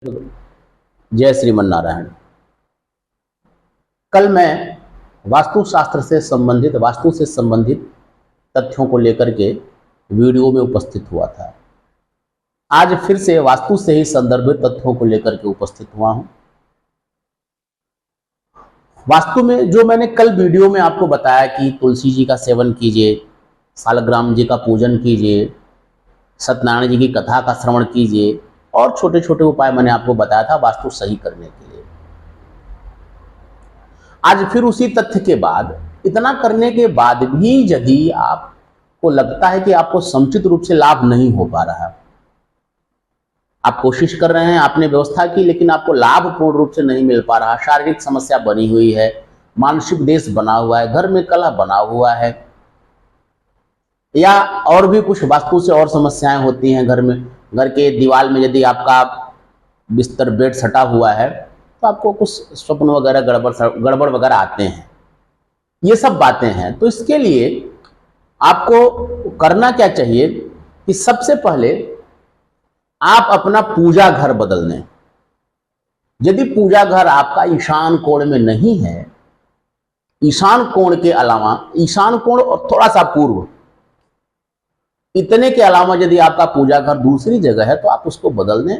जय श्रीमन नारायण। कल मैं वास्तु से संबंधित तथ्यों को लेकर के वीडियो में उपस्थित हुआ था। आज फिर से वास्तु से ही संदर्भित तथ्यों को लेकर के उपस्थित हुआ हूं। वास्तु में जो मैंने कल वीडियो में आपको बताया कि तुलसी जी का सेवन कीजिए, सालग्राम जी का पूजन कीजिए, सत्यनारायण जी की कथा का श्रवण कीजिए और छोटे छोटे उपाय मैंने आपको बताया था वास्तु सही करने के लिए। आज फिर उसी तथ्य के बाद, इतना करने के बाद भी यदि आपको लगता है कि आपको समुचित रूप से लाभ नहीं हो पा रहा, आप कोशिश कर रहे हैं, आपने व्यवस्था की, लेकिन आपको लाभ पूर्ण रूप से नहीं मिल पा रहा, शारीरिक समस्या बनी हुई है, मानसिक देश बना हुआ है, घर में कलह बना हुआ है, या और भी कुछ वास्तु से और समस्याएं होती हैं घर में, घर के दीवार में यदि आपका बिस्तर बेड सटा हुआ है तो आपको कुछ स्वप्न वगैरह गड़बड़ वगैरह आते हैं। ये सब बातें हैं। तो इसके लिए आपको करना क्या चाहिए कि सबसे पहले आप अपना पूजा घर बदल दें। यदि पूजा घर आपका ईशान कोण में नहीं है, ईशान कोण के अलावा, ईशान कोण और थोड़ा सा पूर्व, इतने के अलावा यदि आपका पूजा घर दूसरी जगह है तो आप उसको बदल दें।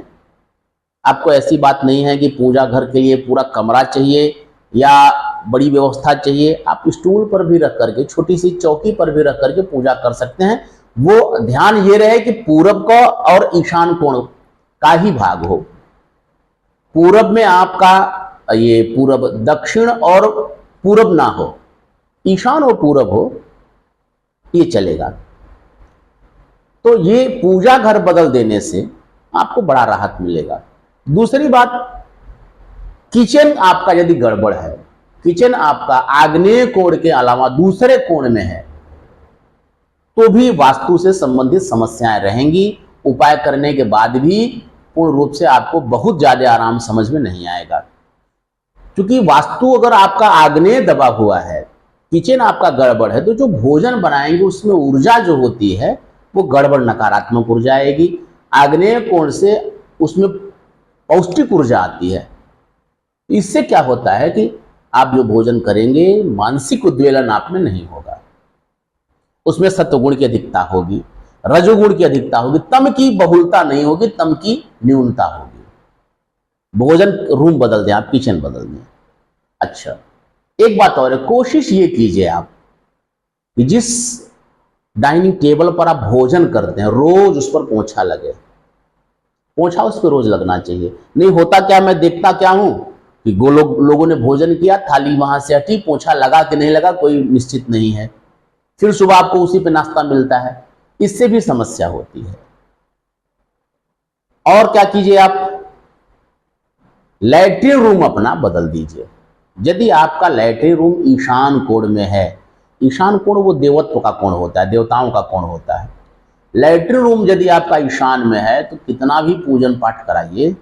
आपको ऐसी बात नहीं है कि पूजा घर के लिए पूरा कमरा चाहिए या बड़ी व्यवस्था चाहिए। आप स्टूल पर भी रख करके, छोटी सी चौकी पर भी रख करके पूजा कर सकते हैं। वो ध्यान ये रहे कि पूरब का और ईशान कोण का ही भाग हो। पूरब में आपका ये पूरब, दक्षिण और पूरब ना हो, ईशान और पूरब हो, ये चलेगा। तो ये पूजा घर बदल देने से आपको बड़ा राहत मिलेगा। दूसरी बात, किचन आपका यदि गड़बड़ है, किचन आपका आग्नेय कोण के अलावा दूसरे कोण में है, तो भी वास्तु से संबंधित समस्याएं रहेंगी। उपाय करने के बाद भी पूर्ण रूप से आपको बहुत ज्यादा आराम समझ में नहीं आएगा। क्योंकि वास्तु अगर आपका आग्नेय दबा हुआ है, किचन आपका गड़बड़ है, तो जो भोजन बनाएंगे उसमें ऊर्जा जो होती है वो गड़बड़ नकारात्मक ऊर्जा आएगी। आग्नेय कोण से उसमें पौष्टिक ऊर्जा आती है। इससे क्या होता है कि आप जो भोजन करेंगे, मानसिक उद्वेलन आप में नहीं होगा। उसमें सत्वगुण की अधिकता होगी, रजोगुण की अधिकता होगी, तम की बहुलता नहीं होगी, तम की न्यूनता होगी। भोजन रूम बदल दें, आप किचन बदल दें। अच्छा, एक बात और है, कोशिश ये कीजिए आप कि जिस डाइनिंग टेबल पर आप भोजन करते हैं रोज उस पर पोंछा लगे। पोंछा उस पर रोज लगना चाहिए। नहीं होता क्या, मैं देखता क्या हूं कि लोगों ने भोजन किया, थाली वहां से हटी, पोंछा लगा कि नहीं लगा कोई निश्चित नहीं है, फिर सुबह आपको उसी पे नाश्ता मिलता है। इससे भी समस्या होती है। और क्या कीजिए, आप लैट्रिन रूम अपना बदल दीजिए। यदि आपका लैट्रिन रूम ईशान कोण में है, ईशान कोण वो देवत्व का कोण होता है, देवताओं का कोण होता है। लैट्रिन रूम यदि आपका ईशान में है तो कितना भी पूजन पाठ कराइए,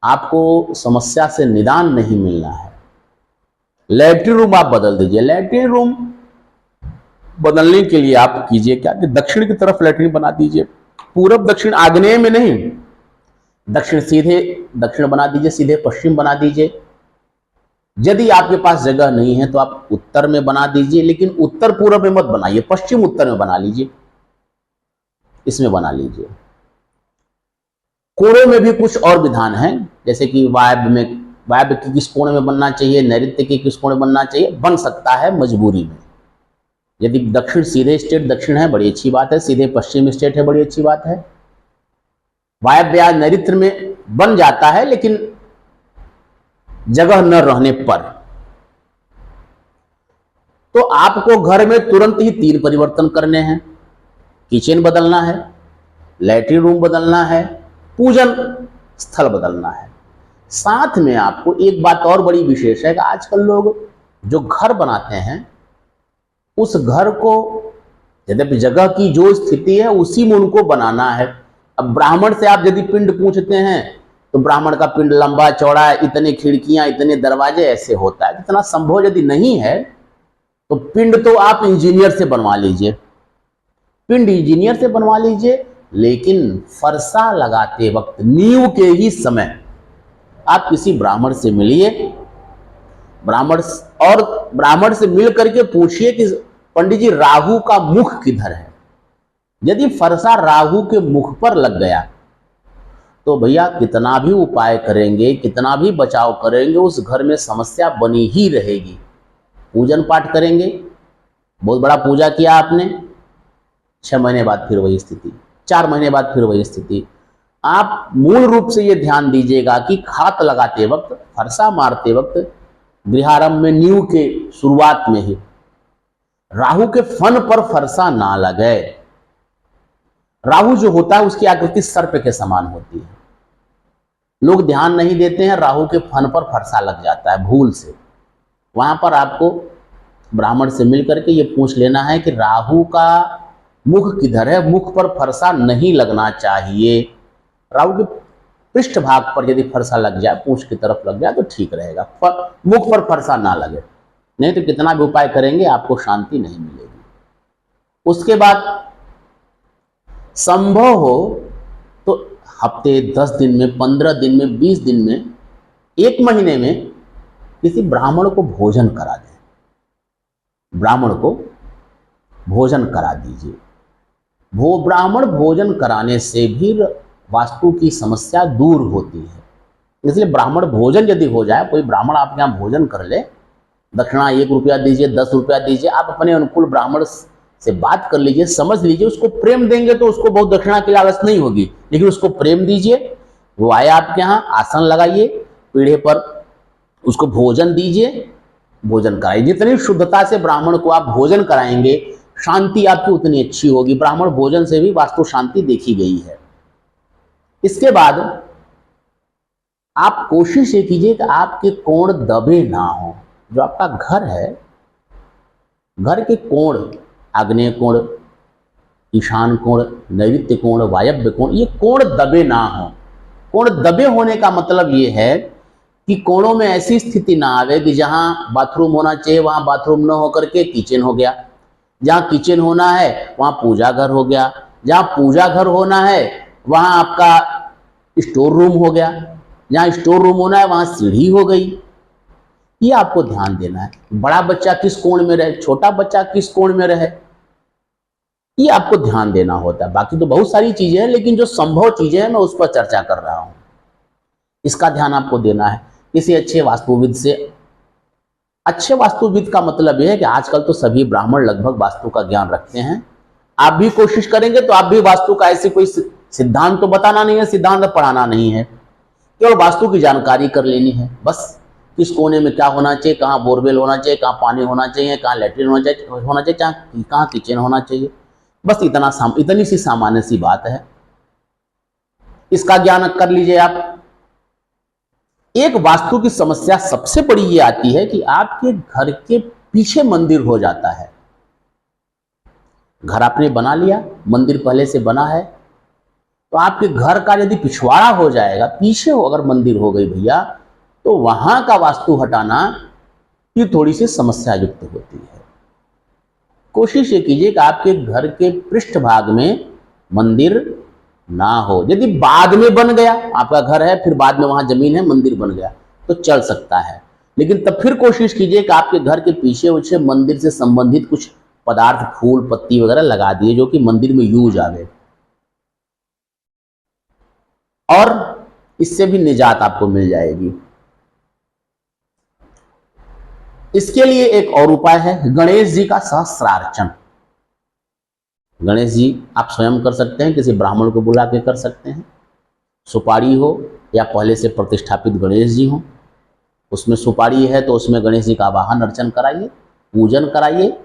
आपको समस्या से निदान नहीं मिलना है। लैट्रिन रूम आप बदल दीजिए। लैट्रिन रूम बदलने के लिए आप कीजिए क्या कि दक्षिण की तरफ लैट्रिन बना दीजिए। पूरब दक्षिण आग्नेय में नहीं, दक्षिण सीधे दक्षिण बना दीजिए, सीधे पश्चिम बना दीजिए। यदि आपके पास जगह नहीं है तो आप उत्तर में बना दीजिए, लेकिन उत्तर पूर्व में मत बनाइए, पश्चिम उत्तर में बना लीजिए, इसमें बना लीजिए। कोणों में भी कुछ और विधान हैं, जैसे कि वायव्य की किस कोण में बनना चाहिए, नैऋत्य के किस कोण में बनना चाहिए, बन सकता है मजबूरी में। यदि दक्षिण सीधे स्टेट दक्षिण है, बड़ी अच्छी बात है, सीधे पश्चिम स्टेट है, बड़ी अच्छी बात है। वायव्य या नैऋत्य में बन जाता है, लेकिन जगह न रहने पर। तो आपको घर में तुरंत ही 3 परिवर्तन करने हैं। किचन बदलना है, लैट्रिन रूम बदलना है, पूजन स्थल बदलना है। साथ में आपको एक बात और बड़ी विशेष है कि आजकल लोग जो घर बनाते हैं, उस घर को यद्यपि जगह की जो स्थिति है उसी में उनको बनाना है। अब ब्राह्मण से आप यदि पिंड पूछते हैं तो ब्राह्मण का पिंड लंबा चौड़ा है, इतने खिड़कियां, इतने दरवाजे, ऐसे होता है। इतना संभव यदि नहीं है तो पिंड तो आप इंजीनियर से बनवा लीजिए, पिंड इंजीनियर से बनवा लीजिए, लेकिन फरसा लगाते वक्त नींव के ही समय आप किसी ब्राह्मण से मिलिए, ब्राह्मण से मिल करके पूछिए कि पंडित जी राहु का मुख किधर है। यदि फरसा राहु के मुख पर लग गया तो भैया कितना भी उपाय करेंगे, कितना भी बचाव करेंगे, उस घर में समस्या बनी ही रहेगी। पूजन पाठ करेंगे, बहुत बड़ा पूजा किया आपने, 6 महीने बाद फिर वही स्थिति, 4 महीने बाद फिर वही स्थिति। आप मूल रूप से ये ध्यान दीजिएगा कि खात लगाते वक्त, फरसा मारते वक्त, गृहारंभ में नींव के शुरुआत में ही राहु के फन पर फरसा ना लगे। राहु जो होता है उसकी आकृति सर्प के समान होती है। लोग ध्यान नहीं देते हैं, राहु के फन पर फरसा लग जाता है भूल से। वहां पर आपको ब्राह्मण से मिल करके ये पूछ लेना है कि राहु का मुख किधर है, मुख पर फरसा नहीं लगना चाहिए। राहु के पृष्ठ भाग पर यदि फरसा लग जाए, पूंछ की तरफ लग जाए तो ठीक रहेगा, मुख पर फरसा ना लगे, नहीं तो कितना भी उपाय करेंगे आपको शांति नहीं मिलेगी। उसके बाद संभव हो तो हफ्ते, 10 दिन में, 15 दिन में, 20 दिन में, 1 महीने में किसी ब्राह्मण को भोजन करा दें। ब्राह्मण को भोजन करा दीजिए। ब्राह्मण भोजन कराने से भी वास्तु की समस्या दूर होती है। इसलिए ब्राह्मण भोजन यदि हो जाए, कोई ब्राह्मण आपके यहाँ भोजन कर ले, दक्षिणा 1 रुपया दीजिए, 10 रुपया दीजिए, आप अपने अनुकूल ब्राह्मण से बात कर लीजिए, समझ लीजिए, उसको प्रेम देंगे तो उसको बहुत दक्षिणा की लालच नहीं होगी, लेकिन उसको प्रेम दीजिए। वो आए आपके यहाँ, आसन लगाइए, पीढ़े पर उसको भोजन दीजिए, भोजन कराइए। जितनी शुद्धता से ब्राह्मण को आप भोजन कराएंगे, शांति आपकी उतनी अच्छी होगी। ब्राह्मण भोजन से भी वास्तु शांति देखी गई है। इसके बाद आप कोशिश ये कीजिए कि आपके कोण दबे ना हो। जो आपका घर है, घर के कोण, आग्नेय कोण, ईशान कोण, नैऋत्य कोण, वायव्य कोण, ये कोण दबे ना हो। कोण दबे होने का मतलब ये है कि कोणों में ऐसी स्थिति ना आवे कि जहां बाथरूम होना चाहिए वहां बाथरूम न होकर के किचन हो गया, जहां किचन होना है वहां पूजा घर हो गया, जहां पूजा घर होना है वहां आपका स्टोर रूम हो गया, जहां स्टोर रूम होना है वहां सीढ़ी हो गई। ये आपको ध्यान देना है। बड़ा बच्चा किस कोण में रहे, छोटा बच्चा किस कोण में रहे, ये आपको ध्यान देना होता है। बाकी तो बहुत सारी चीजें हैं, लेकिन जो संभव चीजें हैं मैं उस पर चर्चा कर रहा हूं, इसका ध्यान आपको देना है। किसी अच्छे वास्तुविद से, अच्छे वास्तुविद का मतलब यह है कि आजकल तो सभी ब्राह्मण लगभग वास्तु का ज्ञान रखते हैं। आप भी कोशिश करेंगे तो आप भी वास्तु का ऐसे कोई सिद्धांत तो बताना नहीं है, सिद्धांत पढ़ाना नहीं है, केवल वास्तु की जानकारी कर लेनी है बस। किस कोने में क्या होना चाहिए, कहाँ बोरवेल होना चाहिए, कहाँ पानी होना चाहिए, कहाँ लेटरिन होना चाहिए, कहाँ किचन होना चाहिए, बस इतनी सी सामान्य सी बात है। इसका ज्ञान कर लीजिए आप। एक वास्तु की समस्या सबसे बड़ी ये आती है कि आपके घर के पीछे मंदिर हो जाता है। घर आपने बना लिया, मंदिर पहले से बना है, तो आपके घर का यदि पिछवाड़ा हो जाएगा, पीछे हो अगर मंदिर हो गई भैया, तो वहां का वास्तु हटाना ये थोड़ी सी समस्या युक्त होती है। कोशिश ये कीजिए कि आपके घर के पृष्ठ भाग में मंदिर ना हो। यदि बाद में बन गया, आपका घर है फिर बाद में वहां जमीन है, मंदिर बन गया तो चल सकता है, लेकिन तब फिर कोशिश कीजिए कि आपके घर के पीछे उछे मंदिर से संबंधित कुछ पदार्थ, फूल पत्ती वगैरह लगा दिए जो कि मंदिर में यूज आवे, और इससे भी निजात आपको मिल जाएगी। इसके लिए एक और उपाय है, गणेश जी का सहस्रार्चन। गणेश जी आप स्वयं कर सकते हैं, किसी ब्राह्मण को बुला के कर सकते हैं। सुपारी हो या पहले से प्रतिष्ठापित गणेश जी हो, उसमें सुपारी है तो उसमें गणेश जी का आवाहन अर्चन कराइए, पूजन कराइए।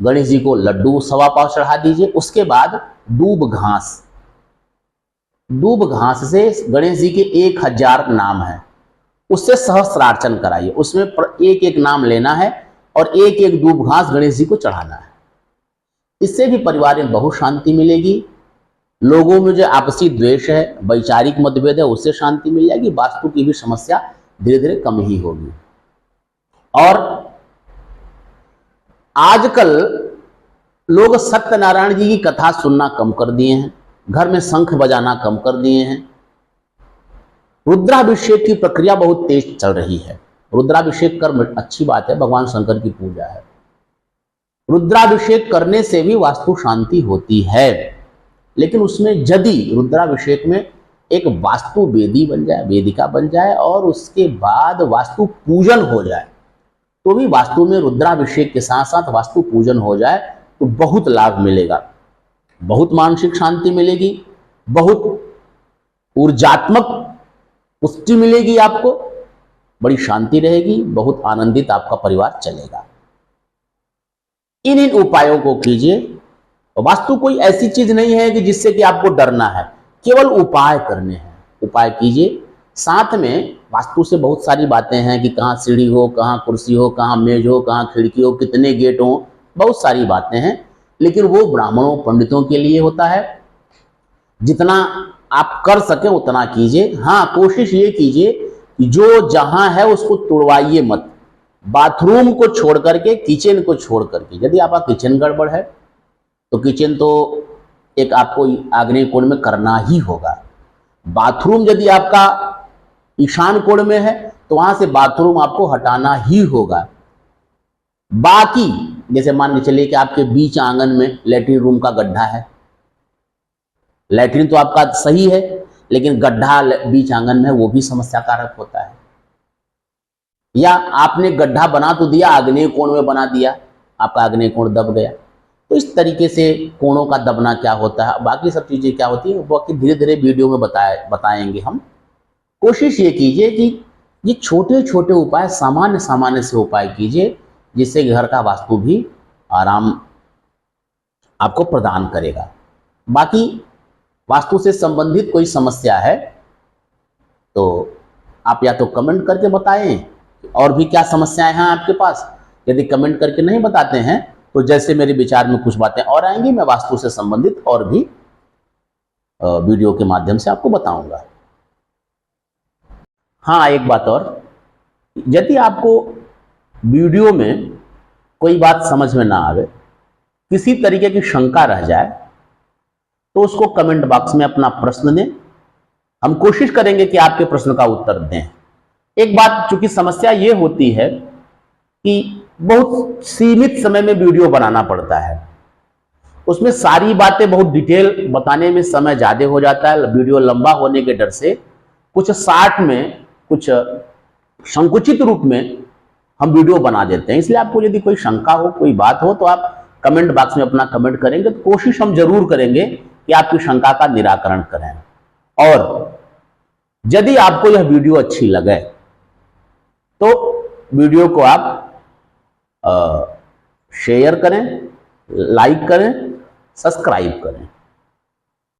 गणेश जी को लड्डू 1.25 पाव चढ़ा दीजिए। उसके बाद दूब घास से गणेश जी के 1000 नाम है, उससे सहस्रार्चन कराइए। उसमें एक एक नाम लेना है और एक एक दूब घास गणेश जी को चढ़ाना है। इससे भी परिवार में बहुत शांति मिलेगी। लोगों में जो आपसी द्वेष है, वैचारिक मतभेद है, उससे शांति मिल जाएगी। वास्तु की भी समस्या धीरे धीरे कम ही होगी। और आजकल लोग सत्यनारायण जी की कथा सुनना कम कर दिए हैं। घर में शंख बजाना कम कर दिए हैं। रुद्राभिषेक की प्रक्रिया बहुत तेज चल रही है। रुद्राभिषेक कर अच्छी बात है, भगवान शंकर की पूजा है। रुद्राभिषेक करने से भी वास्तु शांति होती है, लेकिन उसमें यदि रुद्राभिषेक में एक वास्तु वेदी बन जाए, वेदिका बन जाए और उसके बाद वास्तु पूजन हो जाए, तो भी वास्तु में रुद्राभिषेक के साथ साथ वास्तु पूजन हो जाए तो बहुत लाभ मिलेगा, बहुत मानसिक शांति मिलेगी, बहुत ऊर्जात्मक पुष्टि मिलेगी, आपको बड़ी शांति रहेगी, बहुत आनंदित आपका परिवार चलेगा। इन उपायों को कीजिए। वास्तु कोई ऐसी चीज नहीं है कि जिससे कि आपको डरना है, केवल उपाय करने हैं। उपाय कीजिए। साथ में वास्तु से बहुत सारी बातें हैं कि कहाँ सीढ़ी हो, कहाँ कुर्सी हो, कहाँ मेज हो, कहाँ खिड़की हो, कितने गेट हो, बहुत सारी बातें हैं, लेकिन वो ब्राह्मणों पंडितों के लिए होता है। जितना आप कर सके उतना कीजिए। हाँ, कोशिश ये कीजिए कि जो जहां है उसको तुड़वाइए मत। बाथरूम को छोड़ करके, किचन को छोड़ करके, यदि आपका किचन गड़बड़ है तो किचन तो एक आपको आग्नेय कोण में करना ही होगा। बाथरूम यदि आपका ईशान कोण में है तो वहां से बाथरूम आपको हटाना ही होगा। बाकी जैसे मान के चलिए कि आपके बीच आंगन में लेटरिन रूम का गड्ढा है, लेटरिन तो आपका सही है लेकिन गड्ढा बीच आंगन में वो भी समस्या कारक होता है। या आपने गड्ढा बना तो दिया, आग्नेय कोण में बना दिया, आपका आग्नेय कोण दब गया। तो इस तरीके से कोणों का दबना क्या होता है, बाकी सब चीजें क्या होती है, बाकी धीरे धीरे वीडियो में बताएंगे हम। कोशिश ये कीजिए कि ये छोटे छोटे उपाय, सामान्य सामान्य से उपाय कीजिए, जिससे घर का वास्तु भी आराम आपको प्रदान करेगा। बाकी वास्तु से संबंधित कोई समस्या है तो आप या तो कमेंट करके बताएं, और भी क्या समस्याएं हैं आपके पास। यदि कमेंट करके नहीं बताते हैं तो जैसे मेरे विचार में कुछ बातें और आएंगी, मैं वास्तु से संबंधित और भी वीडियो के माध्यम से आपको बताऊंगा। हाँ, एक बात और, यदि आपको वीडियो में कोई बात समझ में ना आवे, किसी तरीके की शंका रह जाए, तो उसको कमेंट बॉक्स में अपना प्रश्न दें। हम कोशिश करेंगे कि आपके प्रश्न का उत्तर दें। एक बात, चूंकि समस्या ये होती है कि बहुत सीमित समय में वीडियो बनाना पड़ता है, उसमें सारी बातें बहुत डिटेल बताने में समय ज़्यादा हो जाता है। वीडियो लंबा होने के डर से कुछ शार्ट में, कुछ संकुचित रूप में हम वीडियो बना देते हैं। इसलिए आपको यदि कोई शंका हो, कोई बात हो, तो आप कमेंट बॉक्स में अपना कमेंट करेंगे तो कोशिश हम जरूर करेंगे कि आपकी शंका का निराकरण करें। और यदि आपको यह वीडियो अच्छी लगे तो वीडियो को आप शेयर करें, लाइक करें, सब्सक्राइब करें।